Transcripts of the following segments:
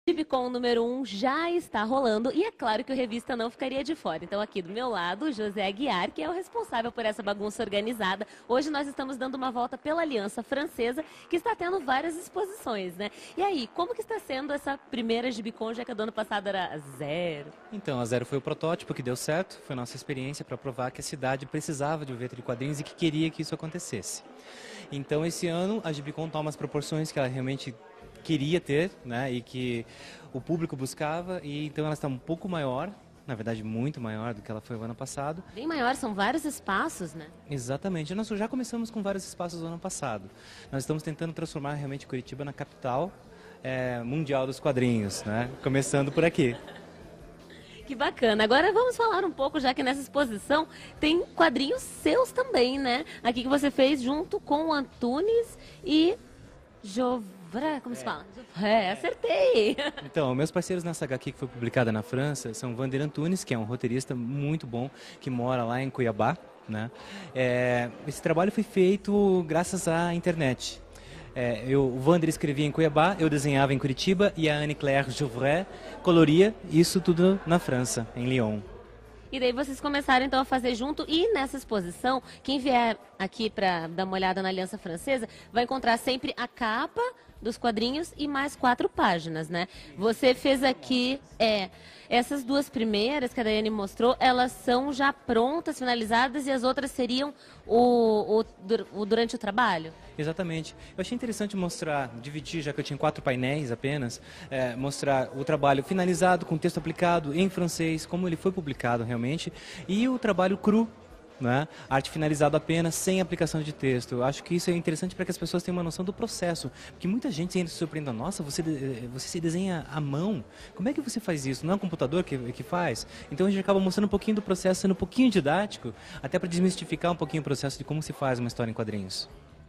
Gibicon número 1 já está rolando e é claro que o Revista não ficaria de fora. Então aqui do meu lado, o José Aguiar, que é o responsável por essa bagunça organizada. Hoje nós estamos dando uma volta pela Aliança Francesa, que está tendo várias exposições, né? E aí, como que está sendo essa primeira Gibicon, já que a do ano passado era a Zero? Então, a Zero foi o protótipo que deu certo, foi a nossa experiência para provar que a cidade precisava de um evento de quadrinhos e que queria que isso acontecesse. Então, esse ano, a Gibicon toma as proporções que ela realmente queria ter, né, e que o público buscava, e então ela está um pouco maior, na verdade muito maior do que ela foi o ano passado. Bem maior, são vários espaços, né? Exatamente, nós já começamos com vários espaços do ano passado. Nós estamos tentando transformar realmente Curitiba na capital mundial dos quadrinhos, né, começando por aqui. Que bacana. Agora vamos falar um pouco, já que nessa exposição tem quadrinhos seus também, né? Aqui que você fez junto com o Antunes e como se fala? Acertei! Então, meus parceiros nessa HQ que foi publicada na França são Vander Antunes, que é um roteirista muito bom, que mora lá em Cuiabá, né? Esse trabalho foi feito graças à internet. O Vander escrevia em Cuiabá, eu desenhava em Curitiba e a Anne-Claire Jouvret coloria isso tudo na França, em Lyon. E daí vocês começaram então a fazer junto, e nessa exposição, quem vier aqui para dar uma olhada na Aliança Francesa, vai encontrar sempre a capa dos quadrinhos e mais 4 páginas, né? Você fez aqui, essas duas primeiras que a Daiane mostrou, elas são já prontas, finalizadas, e as outras seriam durante o trabalho? Exatamente. Eu achei interessante mostrar, dividir, já que eu tinha 4 painéis apenas, mostrar o trabalho finalizado, com texto aplicado em francês, como ele foi publicado realmente, e o trabalho cru, né? Arte finalizada apenas, sem aplicação de texto. Eu acho que isso é interessante para que as pessoas tenham uma noção do processo, porque muita gente ainda se surpreende: nossa, você se desenha à mão, como é que você faz isso? Não é um computador que faz? Então a gente acaba mostrando um pouquinho do processo, sendo um pouquinho didático, até para desmistificar um pouquinho o processo de como se faz uma história em quadrinhos.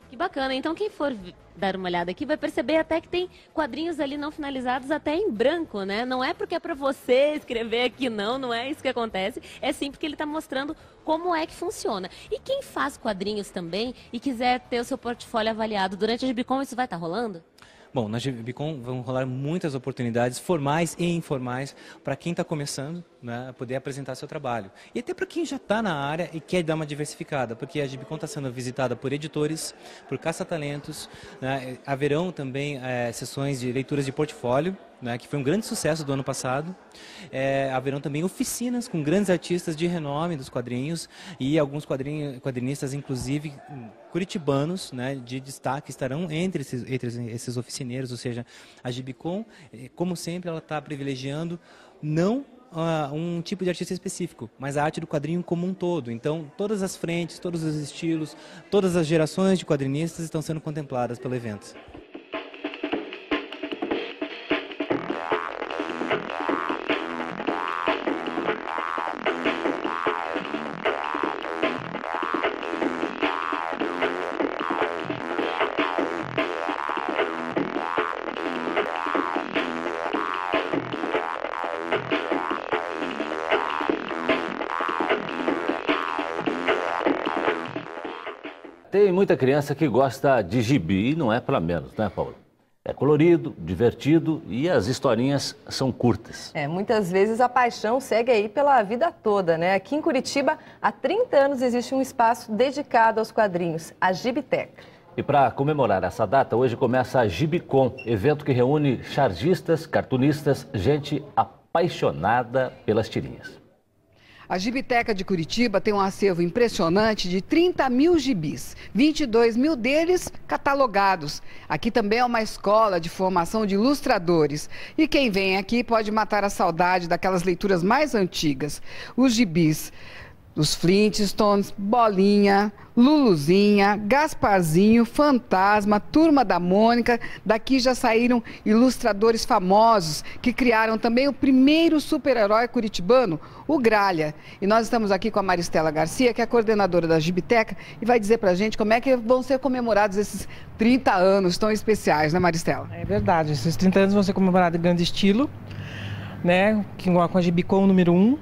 Que bacana. Então quem for dar uma olhada aqui vai perceber até que tem quadrinhos ali não finalizados até em branco, né? Não é porque é para você escrever aqui, não é isso que acontece. É sim porque ele está mostrando como é que funciona. E quem faz quadrinhos também e quiser ter o seu portfólio avaliado durante a Gibicon, isso vai estar rolando? Bom, na Gibicon vão rolar muitas oportunidades formais e informais para quem está começando, né, poder apresentar seu trabalho. E até para quem já está na área e quer dar uma diversificada, porque a Gibicon está sendo visitada por editores, por caça-talentos, né, haverão também sessões de leituras de portfólio, né, que foi um grande sucesso do ano passado. Haverão também oficinas com grandes artistas de renome dos quadrinhos e alguns quadrinistas, inclusive curitibanos, né, de destaque, estarão entre esses oficineiros. Ou seja, a Gibicon, como sempre, ela está privilegiando não um tipo de artista específico, mas a arte do quadrinho como um todo. Então, todas as frentes, todos os estilos, todas as gerações de quadrinistas estão sendo contempladas pelo evento. Tem muita criança que gosta de gibi e não é para menos, né, Paulo? É colorido, divertido e as historinhas são curtas. Muitas vezes a paixão segue aí pela vida toda, né? Aqui em Curitiba, há 30 anos existe um espaço dedicado aos quadrinhos, a Gibiteca. E para comemorar essa data, hoje começa a Gibicon, evento que reúne chargistas, cartunistas, gente apaixonada pelas tirinhas. A Gibiteca de Curitiba tem um acervo impressionante de 30 mil gibis, 22 mil deles catalogados. Aqui também é uma escola de formação de ilustradores. E quem vem aqui pode matar a saudade daquelas leituras mais antigas. Os gibis dos Flintstones, Bolinha, Luluzinha, Gasparzinho, Fantasma, Turma da Mônica. Daqui já saíram ilustradores famosos que criaram também o primeiro super-herói curitibano, o Gralha. E nós estamos aqui com a Maristela Garcia, que é a coordenadora da Gibiteca, e vai dizer pra gente como é que vão ser comemorados esses 30 anos tão especiais, né, Maristela? É verdade, esses 30 anos vão ser comemorados em grande estilo, né, com a Gibicon número 1.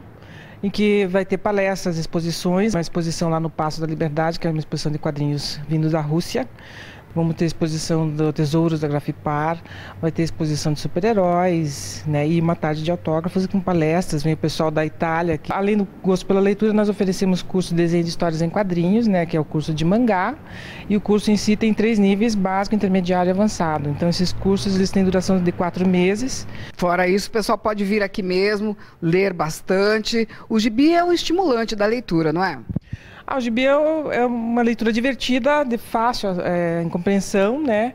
em que vai ter palestras, exposições, uma exposição lá no Paço da Liberdade, que é uma exposição de quadrinhos vindos da Rússia, Vamos ter exposição do Tesouros da Grafipar, vai ter exposição de super-heróis, né? E uma tarde de autógrafos com palestras, vem o pessoal da Itália. Além do gosto pela leitura, nós oferecemos curso de desenho de histórias em quadrinhos, né? Que é o curso de mangá, e o curso em si tem 3 níveis, básico, intermediário e avançado. Então esses cursos eles têm duração de 4 meses. Fora isso, o pessoal pode vir aqui mesmo, ler bastante. O gibi é um estimulante da leitura, não é? O gibi é uma leitura divertida, de fácil em compreensão, né?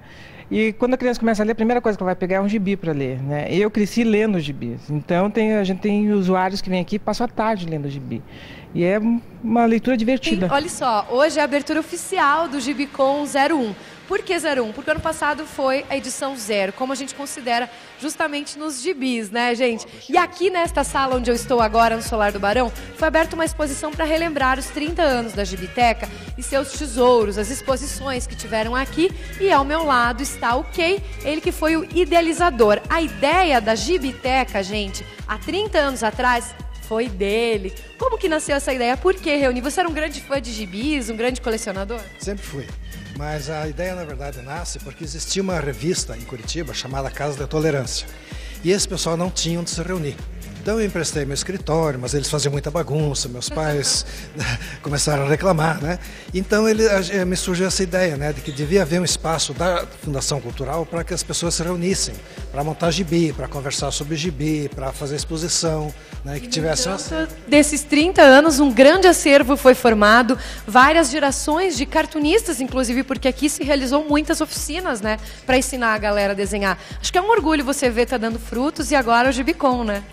E quando a criança começa a ler, a primeira coisa que ela vai pegar é um gibi para ler, né? Eu cresci lendo gibis, então a gente tem usuários que vêm aqui e passam a tarde lendo gibi. E é uma leitura divertida. Olha só, hoje é a abertura oficial do Gibicon 01. Por que 01? Porque ano passado foi a edição 0, como a gente considera justamente nos gibis, né, gente? E aqui nesta sala onde eu estou agora, no Solar do Barão, foi aberta uma exposição para relembrar os 30 anos da Gibiteca e seus tesouros, as exposições que tiveram aqui. E ao meu lado está o Kay, ele que foi o idealizador. A ideia da Gibiteca, gente, há 30 anos atrás, foi dele. Como que nasceu essa ideia? Por que reunir? Você era um grande fã de gibis, um grande colecionador? Sempre fui. Mas a ideia, na verdade, nasce porque existia uma revista em Curitiba chamada Casa da Tolerância. E esse pessoal não tinha onde se reunir. Então eu emprestei meu escritório, mas eles faziam muita bagunça, meus pais começaram a reclamar, né? Então me surgiu essa ideia, né, de que devia haver um espaço da Fundação Cultural para que as pessoas se reunissem, para montar gibi, para conversar sobre gibi, para fazer exposição, né, que tivesse desses 30 anos, um grande acervo foi formado, várias gerações de cartunistas, inclusive, porque aqui se realizou muitas oficinas, né, para ensinar a galera a desenhar. Acho que é um orgulho você ver tá dando frutos e agora o Gibicon, né?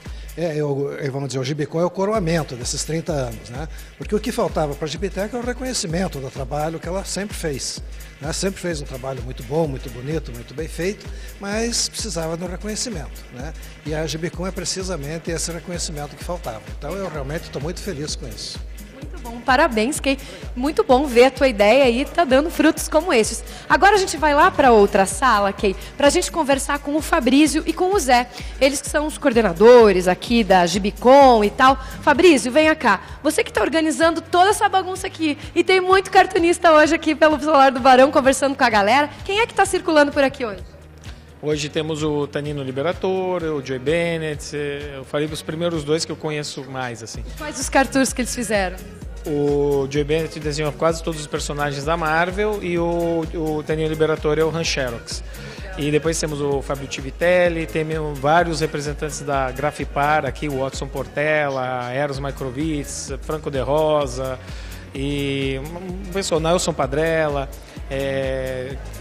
Vamos dizer, o Gibicon é o coroamento desses 30 anos, né? Porque o que faltava para a Gibiteca é o reconhecimento do trabalho que ela sempre fez. Né? Sempre fez um trabalho muito bom, muito bonito, muito bem feito, mas precisava de um reconhecimento, né? E a Gibicon é precisamente esse reconhecimento que faltava. Então eu realmente estou muito feliz com isso. Muito bom, parabéns, Kay. Muito bom ver a tua ideia aí, tá dando frutos como esses. Agora a gente vai lá para outra sala, Kay, para a gente conversar com o Fabrício e com o Zé. Eles que são os coordenadores aqui da Gibicon e tal. Fabrício, venha cá. Você que está organizando toda essa bagunça aqui e tem muito cartunista hoje aqui pelo Solar do Barão conversando com a galera. Quem é que está circulando por aqui hoje? Hoje temos o Tanino Liberator, o Joey Bennett, eu falei dos primeiros 2 que eu conheço mais, assim. Quais os cartoons que eles fizeram? O Joey Bennett desenhou quase todos os personagens da Marvel e o Tanino Liberator é o Han Xerox. E depois temos o Fabio Tivitelli, temos vários representantes da Grafipar aqui, o Watson Portela, Eros Microvitz, Franco De Rosa e o pessoal, Nelson Padrella.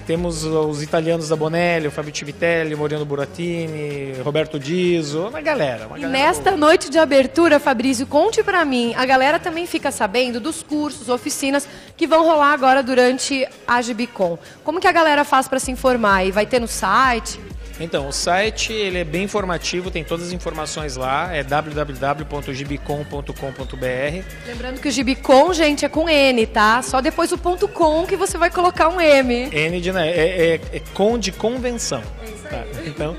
Temos os italianos da Bonelli, o Fabio Tivitelli, o Moriano Burattini, Roberto Diso, uma galera. E nesta boa. Noite de abertura, Fabrício, conte pra mim, a galera também fica sabendo dos cursos, oficinas que vão rolar agora durante a Gibicon. Como que a galera faz para se informar? E vai ter no site? Então, o site ele é bem informativo, tem todas as informações lá, é www.gibicon.com.br. Lembrando que o Gibicon, gente, é com N, tá? Só depois o .com que você vai colocar um M. N de é com de convenção. É isso aí. Tá? Então,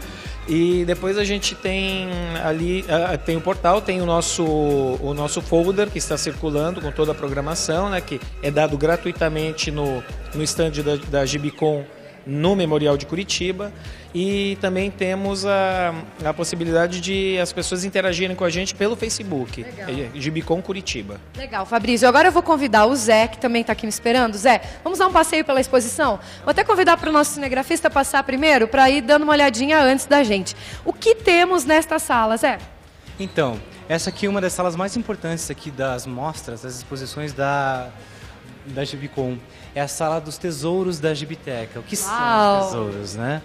e depois a gente tem ali, tem o portal, tem o nosso folder que está circulando com toda a programação, né, que é dado gratuitamente no stand da Gibicon no Memorial de Curitiba, e também temos a possibilidade de as pessoas interagirem com a gente pelo Facebook, Gibicon Curitiba. Legal, Fabrício. Agora eu vou convidar o Zé, que também está aqui me esperando. Zé, vamos dar um passeio pela exposição? Vou até convidar para o nosso cinegrafista passar primeiro, para ir dando uma olhadinha antes da gente. O que temos nesta sala, Zé? Então, essa aqui é uma das salas mais importantes aqui das mostras, das exposições da Gibicon. É a sala dos tesouros da Gibiteca. O que são os tesouros, né?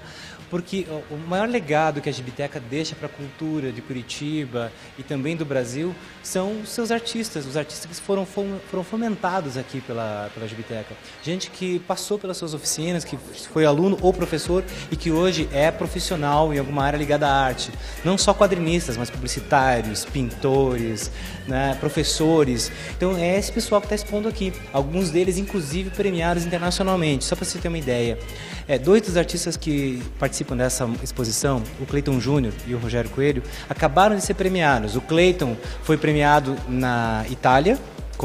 Porque o maior legado que a Gibiteca deixa para a cultura de Curitiba e também do Brasil são os seus artistas, os artistas que foram fomentados aqui pela Gibiteca. Gente que passou pelas suas oficinas, que foi aluno ou professor e que hoje é profissional em alguma área ligada à arte. Não só quadrinistas, mas publicitários, pintores, né, professores. Então é esse pessoal que está expondo aqui. Alguns deles, inclusive, premiados internacionalmente. Só para você ter uma ideia. 2 dos artistas que participam dessa exposição, o Cleiton Júnior e o Rogério Coelho, acabaram de ser premiados. O Cleiton foi premiado na Itália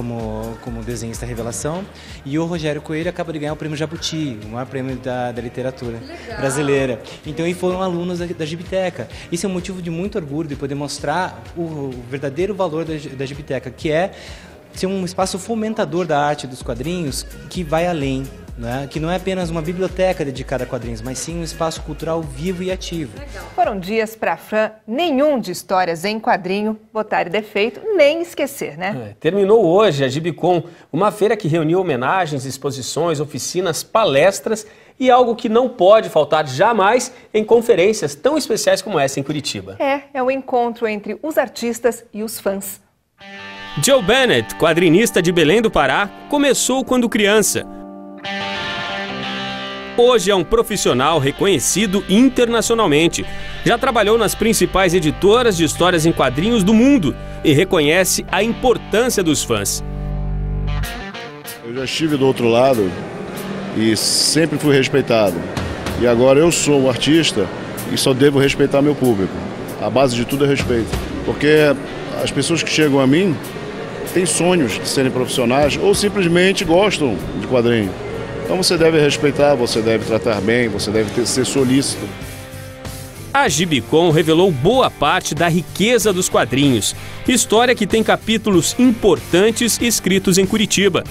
como desenhista revelação, e o Rogério Coelho acaba de ganhar o prêmio Jabuti, o maior prêmio da literatura brasileira. Então, eles foram alunos da Gibiteca. Isso é um motivo de muito orgulho, de poder mostrar o verdadeiro valor da Gibiteca, que é ser um espaço fomentador da arte dos quadrinhos que vai além. Né? Que não é apenas uma biblioteca dedicada a quadrinhos, mas sim um espaço cultural vivo e ativo. Foram dias para Fran nenhum de histórias em quadrinho botar defeito, nem esquecer, né? Terminou hoje a Gibicon, uma feira que reuniu homenagens, exposições, oficinas, palestras e algo que não pode faltar jamais em conferências tão especiais como essa em Curitiba. É o encontro entre os artistas e os fãs. Joe Bennett, quadrinista de Belém do Pará, começou quando criança. Hoje é um profissional reconhecido internacionalmente. Já trabalhou nas principais editoras de histórias em quadrinhos do mundo e reconhece a importância dos fãs. Eu já estive do outro lado e sempre fui respeitado. E agora eu sou um artista e só devo respeitar meu público. A base de tudo é respeito. Porque as pessoas que chegam a mim têm sonhos de serem profissionais ou simplesmente gostam de quadrinho. Então você deve respeitar, você deve tratar bem, você deve ser solícito. A Gibicon revelou boa parte da riqueza dos quadrinhos. História que tem capítulos importantes escritos em Curitiba.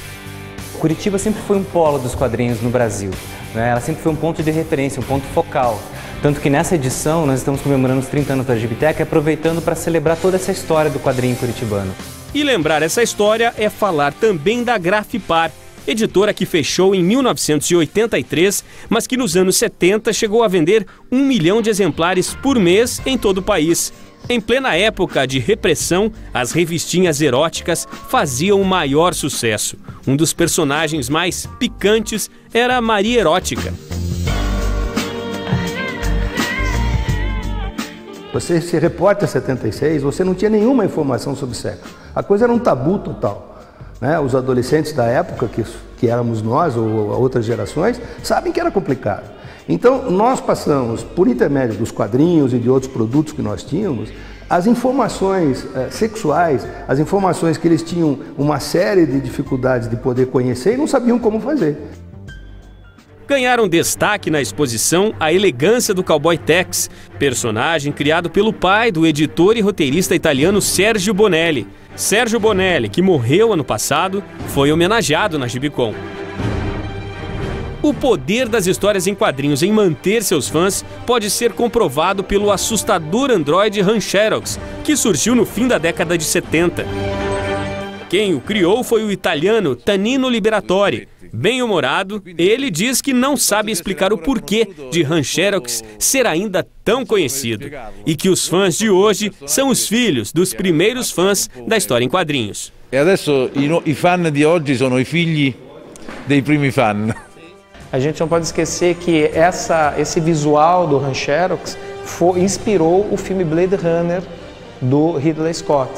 Curitiba sempre foi um polo dos quadrinhos no Brasil. Né? Ela sempre foi um ponto de referência, um ponto focal. Tanto que nessa edição nós estamos comemorando os 30 anos da Gibiteca, aproveitando para celebrar toda essa história do quadrinho curitibano. E lembrar essa história é falar também da Grafipar, editora que fechou em 1983, mas que nos anos 70 chegou a vender 1 milhão de exemplares por mês em todo o país. Em plena época de repressão, as revistinhas eróticas faziam o maior sucesso. Um dos personagens mais picantes era a Maria Erótica. Você ser repórter 76, você não tinha nenhuma informação sobre sexo. A coisa era um tabu total. Né? Os adolescentes da época, que éramos nós ou outras gerações, sabem que era complicado. Então, nós passamos, por intermédio dos quadrinhos e de outros produtos que nós tínhamos, as informações sexuais, as informações que eles tinham uma série de dificuldades de poder conhecer e não sabiam como fazer. Ganharam destaque na exposição a elegância do Cowboy Tex, personagem criado pelo pai do editor e roteirista italiano Sergio Bonelli. Sérgio Bonelli, que morreu ano passado, foi homenageado na Gibicon. O poder das histórias em quadrinhos em manter seus fãs pode ser comprovado pelo assustador androide Rancherox, que surgiu no fim da década de 70. Quem o criou foi o italiano Tanino Liberatori. Bem-humorado, ele diz que não sabe explicar o porquê de Rancherox ser ainda tão conhecido e que os fãs de hoje são os filhos dos primeiros fãs da história em quadrinhos. E adesso i fan di oggi sono i figli dei primi fan. A gente não pode esquecer que esse visual do Rancherox inspirou o filme Blade Runner do Ridley Scott,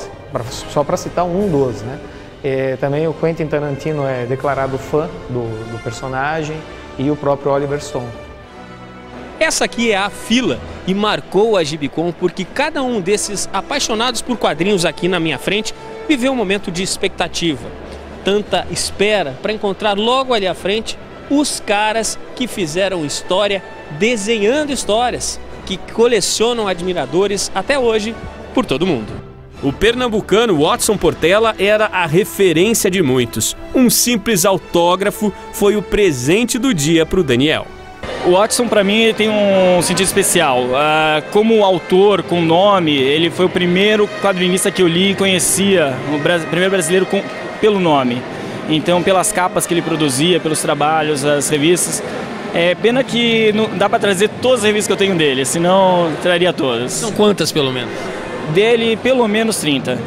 só para citar um dos, né? Também o Quentin Tarantino é declarado fã do personagem e o próprio Oliver Stone. Essa aqui é a fila e marcou a Gibicon porque cada um desses apaixonados por quadrinhos aqui na minha frente viveu um momento de expectativa. Tanta espera para encontrar logo ali à frente os caras que fizeram história desenhando histórias, que colecionam admiradores até hoje por todo mundo. O pernambucano Watson Portela era a referência de muitos. Um simples autógrafo foi o presente do dia para o Daniel. O Watson, para mim, tem um sentido especial. Como autor, com nome, ele foi o primeiro quadrinista que eu li e conhecia, o primeiro brasileiro pelo nome. Então, pelas capas que ele produzia, pelos trabalhos, as revistas. É pena que não dá para trazer todas as revistas que eu tenho dele, senão traria todas. São quantas, pelo menos? Dele, pelo menos 30.